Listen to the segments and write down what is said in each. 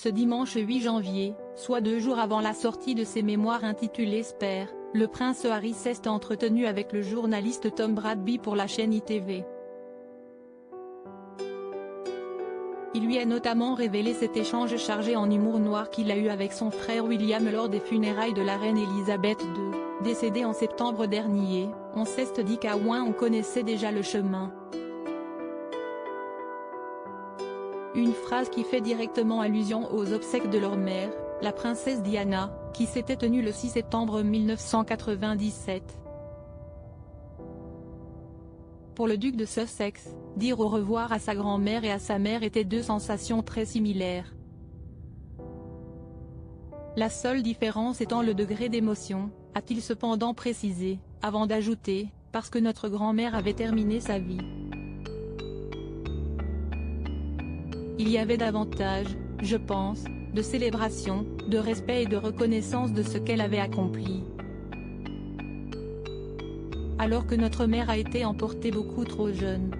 Ce dimanche 8 janvier, soit 2 jours avant la sortie de ses mémoires intitulées Spare, le prince Harry s'est entretenu avec le journaliste Tom Bradby pour la chaîne ITV. Il lui a notamment révélé cet échange chargé en humour noir qu'il a eu avec son frère William lors des funérailles de la reine Elisabeth II, décédée en septembre dernier. On s'est dit qu'à Ouin on connaissait déjà le chemin. Une phrase qui fait directement allusion aux obsèques de leur mère, la princesse Diana, qui s'était tenue le 6 septembre 1997. Pour le duc de Sussex, dire au revoir à sa grand-mère et à sa mère étaient deux sensations très similaires. La seule différence étant le degré d'émotion, a-t-il cependant précisé, avant d'ajouter, parce que notre grand-mère avait terminé sa vie. Il y avait davantage, je pense, de célébration, de respect et de reconnaissance de ce qu'elle avait accompli. Alors que notre mère a été emportée beaucoup trop jeune.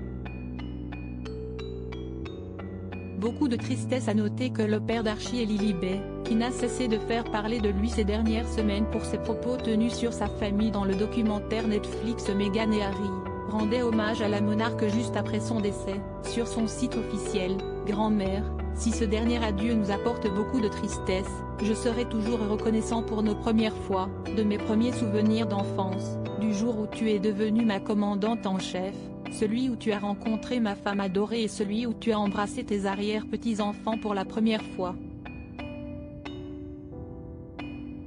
Beaucoup de tristesse à noter que le père d'Archie et Lilibet, qui n'a cessé de faire parler de lui ces dernières semaines pour ses propos tenus sur sa famille dans le documentaire Netflix Meghan et Harry, rendait hommage à la monarque juste après son décès, sur son site officiel. Grand-mère, si ce dernier adieu nous apporte beaucoup de tristesse, je serai toujours reconnaissant pour nos premières fois, de mes premiers souvenirs d'enfance, du jour où tu es devenue ma commandante en chef, celui où tu as rencontré ma femme adorée et celui où tu as embrassé tes arrière-petits-enfants pour la première fois.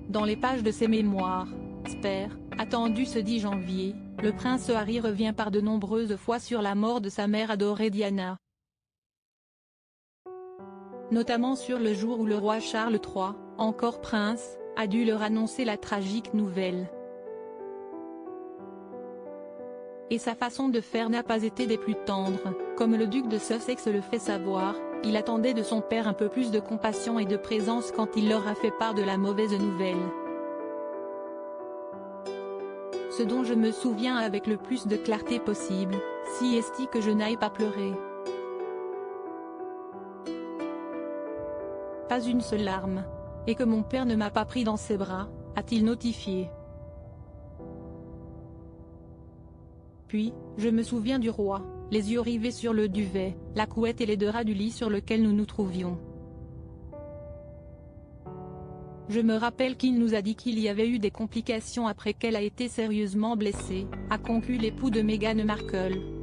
Dans les pages de ses mémoires, Spare, attendu ce 10 janvier, le prince Harry revient par de nombreuses fois sur la mort de sa mère adorée Diana. Notamment sur le jour où le roi Charles III, encore prince, a dû leur annoncer la tragique nouvelle. Et sa façon de faire n'a pas été des plus tendres, comme le duc de Sussex le fait savoir, il attendait de son père un peu plus de compassion et de présence quand il leur a fait part de la mauvaise nouvelle. Ce dont je me souviens avec le plus de clarté possible, si est-il que je n'aille pas pleurer. Pas une seule larme. Et que mon père ne m'a pas pris dans ses bras, a-t-il notifié. Puis, je me souviens du roi, les yeux rivés sur le duvet, la couette et les deux draps du lit sur lequel nous nous trouvions. Je me rappelle qu'il nous a dit qu'il y avait eu des complications après qu'elle a été sérieusement blessée, a conclu l'époux de Meghan Markle.